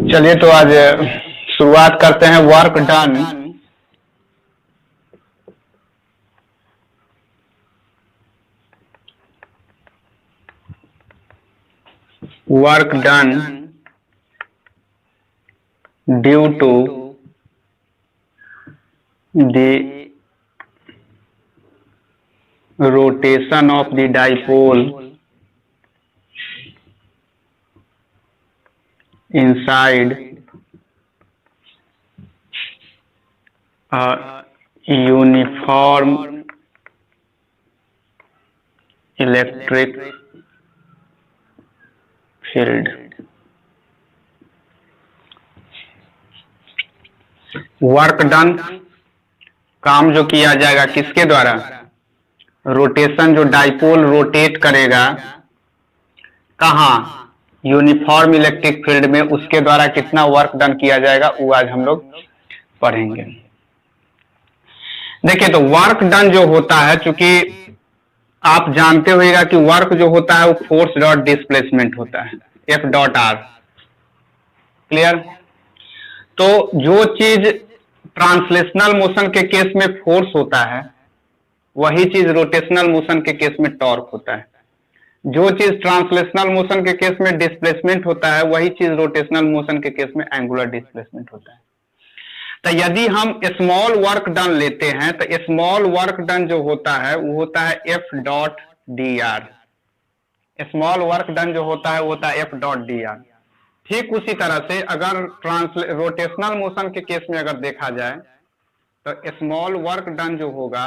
चलिए तो आज शुरुआत करते हैं work done. Work done due to the rotation of the dipole inside a uniform electric field। Work done काम जो किया जाएगा किसके द्वारा, रोटेशन जो डाइपोल रोटेट करेगा कहाँ, यूनिफॉर्म इलेक्ट्रिक फील्ड में, उसके द्वारा कितना वर्क डन किया जाएगा वो आज हम लोग पढ़ेंगे। देखिए तो वर्क डन जो होता है, चूंकि आप जानते होइएगा कि वर्क जो होता है वो फोर्स डॉट डिस्प्लेसमेंट होता है, एफ डॉट आर। क्लियर। तो जो चीज ट्रांसलेशनल मोशन के केस में फोर्स होता है वही चीज रोटेशनल मोशन के केस में टॉर्क होता है। जो चीज ट्रांसलेशनल मोशन के केस में डिस्प्लेसमेंट होता है वही चीज रोटेशनल मोशन के केस में एंगुलर डिस्प्लेसमेंट होता है। तो यदि हम स्मॉल वर्क डन लेते हैं तो स्मॉल वर्क डन जो होता है वो होता है F dot D R. Small work done जो होता है वो होता है एफ डॉट डी आर। ठीक उसी तरह से अगर रोटेशनल मोशन के केस में अगर देखा जाए तो स्मॉल वर्क डन जो होगा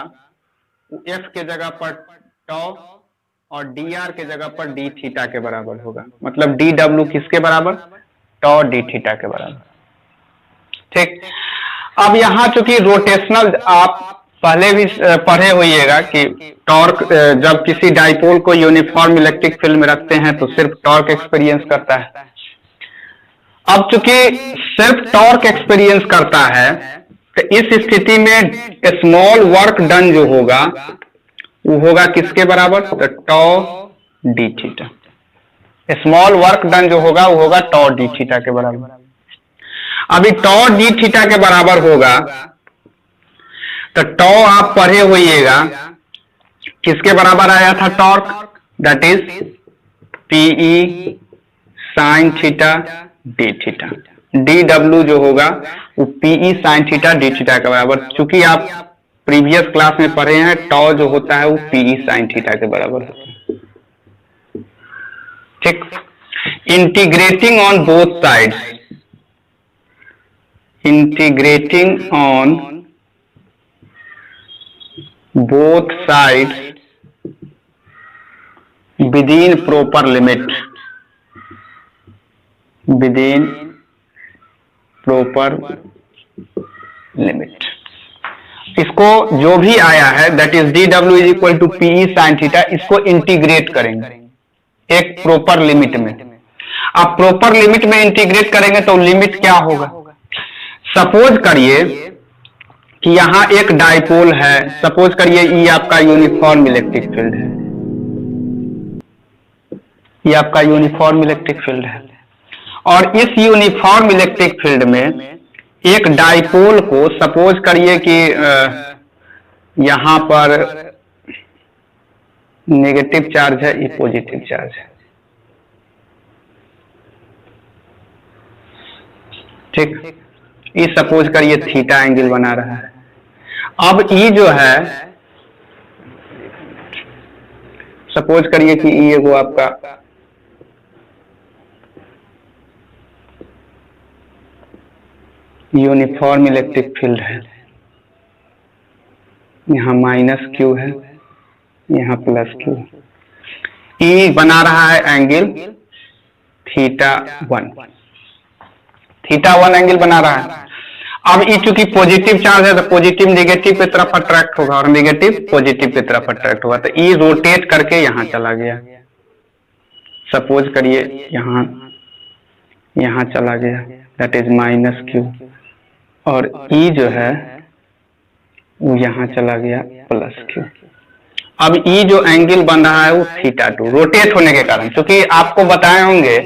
वो एफ के जगह पर टॉ और डी आर के जगह पर डी थीटा के बराबर होगा। मतलब डी डब्ल्यू किसके बराबर, टॉ डी थीटा के बराबर। ठीक। अब यहां चूंकि रोटेशनल आप पहले भी पढ़े होइएगा कि टॉर्क जब किसी डाइपोल को यूनिफॉर्म इलेक्ट्रिक फील्ड में रखते हैं तो सिर्फ टॉर्क एक्सपीरियंस करता है। अब चूंकि सिर्फ टॉर्क एक्सपीरियंस करता है तो इस स्थिति में स्मॉल वर्क डन जो होगा वो होगा किसके बराबर, तो tau d theta. Small work done जो होगा वो होगा टॉ डी थीटा के बराबर। अभी टॉ डी थीटा के बराबर होगा तो टॉ आप पढ़े होइएगा किसके बराबर आया था torque, that is PE sine theta d theta. D W जो होगा वो PE sine theta d theta के बराबर। चूंकि आप प्रीवियस क्लास में पढ़े हैं टॉ जो होता है वो पीई साइन थीटा के बराबर होता है। ठीक। Integrating on both sides, integrating on both sides within proper limit, within proper limit. इसको जो भी आया है that is d W is equal to PE sine theta, इसको इंटीग्रेट करेंगे एक प्रॉपर लिमिट में। आप प्रॉपर लिमिट में इंटीग्रेट करेंगे तो लिमिट क्या होगा, सपोज करिए कि यहां एक डाइपोल है, सपोज करिए ये आपका यूनिफॉर्म इलेक्ट्रिक फील्ड है, ये आपका यूनिफॉर्म इलेक्ट्रिक फील्ड है और इस यूनिफॉर्म इलेक्ट्रिक फील्ड में एक डाइपोल को सपोज करिए कि यहां पर नेगेटिव चार्ज है, ये पॉजिटिव चार्ज है। ठीक। ये सपोज करिए थीटा एंगल बना रहा है। अब ये जो है सपोज करिए कि ये वो आपका यूनिफॉर्म इलेक्ट्रिक फील्ड है, यहाँ माइनस क्यू है, यहाँ प्लस क्यू। ई बना रहा है angle theta one, theta one angle बना रहा है। अब ई चूंकि पॉजिटिव चार्ज है तो पॉजिटिव नेगेटिव की तरफ अट्रैक्ट होगा और नेगेटिव पॉजिटिव की तरफ अट्रैक्ट होगा, तो ई रोटेट करके यहां चला गया। सपोज करिए यहां चला गया, दैट इज माइनस क्यू, और ई जो है वो यहां चला गया प्लस क्यू। अब ई जो एंगल बन रहा है वो थीटा टू, रोटेट होने के कारण, क्योंकि आपको बताए होंगे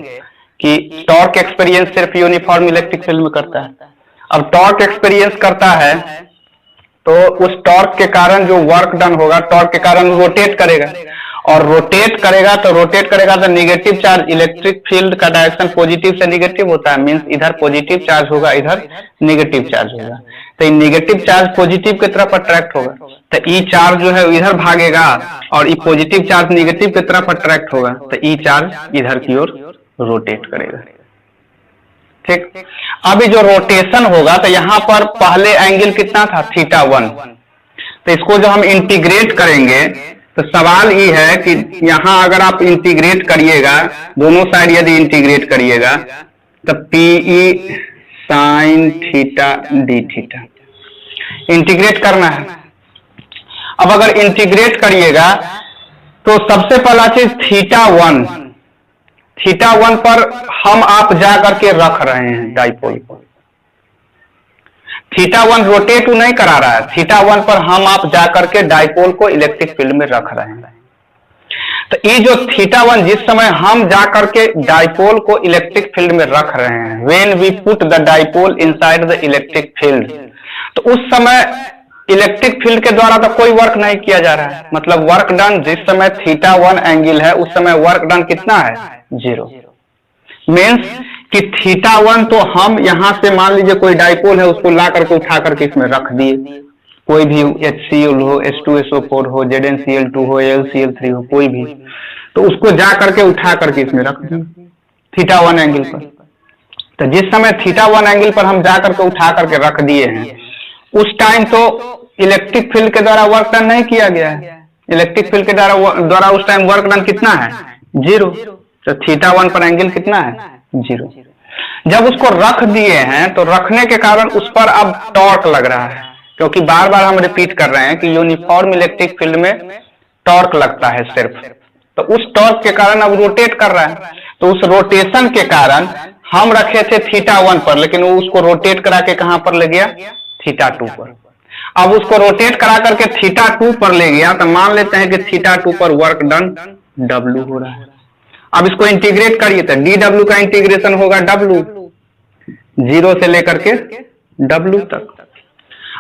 कि टॉर्क एक्सपीरियंस सिर्फ यूनिफॉर्म इलेक्ट्रिक फील्ड में करता है। अब टॉर्क एक्सपीरियंस करता है तो उस टॉर्क के कारण जो वर्क डन होगा, टॉर्क के कारण रोटेट करेगा, और रोटेट करेगा तो नेगेटिव चार्ज, इलेक्ट्रिक फील्ड का डायरेक्शन पॉजिटिव से नेगेटिव होता है, मींस इधर पॉजिटिव चार्ज होगा, इधर नेगेटिव चार्ज होगा। तो नेगेटिव चार्ज पॉजिटिव की तरफ अट्रैक्ट होगा, तो ई चार्ज जो है इधर भागेगा, और ई पॉजिटिव चार्ज नेगेटिव की तरफ अट्रैक्ट होगा, तो ई चार्ज इधर की ओर रोटेट करेगा। ठीक, अभी जो रोटेशन होगा तो यहाँ पर पहले एंगल कितना था, θ1। तो इसको जो हम इंटीग्रेट करेंगे तो सवाल ये है कि यहाँ अगर आप इंटीग्रेट करिएगा, दोनों साइड यदि इंटीग्रेट करिएगा तो PE sine theta d theta integrate करना है। अब अगर इंटीग्रेट करिएगा तो सबसे पहला चीज θ1 पर हम आप जा करके रख रहे हैं डाइपोल को। θ1 रोटेट नहीं करा रहा है, θ1 पर हम आप जा करके डाइपोल को इलेक्ट्रिक फील्ड में रख रहे हैं। तो ये जो θ1 जिस समय हम जा करके डाइपोल को इलेक्ट्रिक फील्ड में रख रहे हैं, when we put the dipole inside the electric field, तो उस समय इलेक्ट्रिक फील्ड के द्वारा तो कोई वर्क नहीं किया जा रहा है, मतलब वर्क डन जिस समय θ1 एंगल है उस समय वर्क डन कितना है, 0। मीन्स कि θ1 तो हम यहां से मान लीजिए कोई डाइपोल है, उसको ला करके उठा करके इसमें रख दिए, कोई भी HCl हो, H2SO4 हो, ZnCl2 हो, LCl3 हो, कोई भी, तो उसको जा करके उठा करके इसमें रख दिए θ1 एंगल पर। तो जिस समय θ1 एंगल पर हम जा करके उठा करके रख दिए हैं, उस टाइम तो इलेक्ट्रिक फील्ड के द्वारा वर्क डन नहीं किया गया है, इलेक्ट्रिक फील्ड के द्वारा उस टाइम वर्क डन कितना है, 0। तो θ1 पर एंगल कितना है, 0। जब उसको रख दिए हैं तो रखने के कारण उस पर अब टॉर्क लग रहा है, क्योंकि बार बार हम रिपीट कर रहे हैं कि यूनिफॉर्म इलेक्ट्रिक फील्ड में टॉर्क लगता है सिर्फ, तो उस टॉर्क के कारण अब रोटेट कर रहा है। तो उस रोटेशन के कारण हम रखे थे θ1 पर, लेकिन वो उसको रोटेट करा के कहां पर ले गया, θ2 पर। अब उसको रोटेट करा करके θ2 पर ले गया, तो मान लेते हैं कि θ2 पर वर्क डन W हो रहा है। अब इसको इंटीग्रेट करिए तो dW का इंटीग्रेशन होगा W, 0 से लेकर के W तक।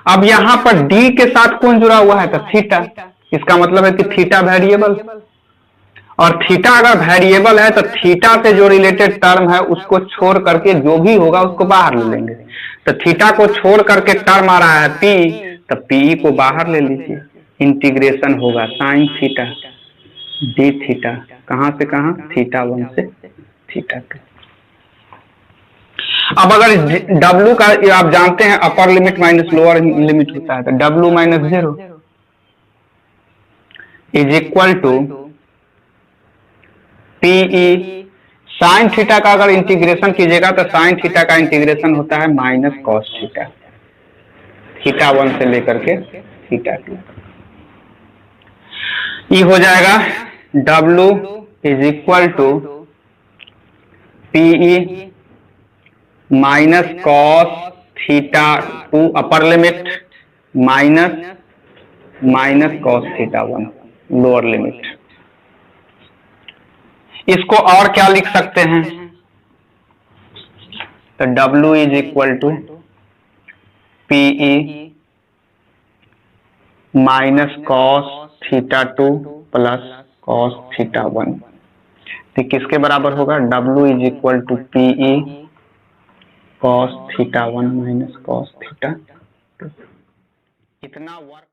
अब यहां पर D के साथ कौन जुड़ा हुआ है, तो थीटा। इसका मतलब है कि थीटा वेरिएबल, और थीटा अगर वेरिएबल है तो थीटा से जो रिलेटेड टर्म है उसको छोड़ करके जो भी होगा उसको बाहर ले लेंगे। तो थीटा को छोड़ करके टर्म आ रहा है P, तो PE को बाहर ले लीजिए, इंटीग्रेशन होगा साइन थीटा डी थीटा, कहां से कहां, θ1 से θ2। अब अगर W का आप जानते हैं upper limit minus lower limit होता है, तो W minus 0 is equal to PE sine theta का अगर इंटीग्रेशन कीजिएगा तो साइन थीटा का इंटीग्रेशन होता है माइनस कॉस थीटा, θ1 से लेकर के θ2। ये हो जाएगा W is equal to PE minus cos θ2 upper limit minus cos θ1 lower limit. इसको और क्या लिख सकते हैं, तो W is equal to PE minus cos θ2 plus cos θ1। तो किसके बराबर होगा, W is equal to PE cos θ1 minus cos θ2। इतना वर्क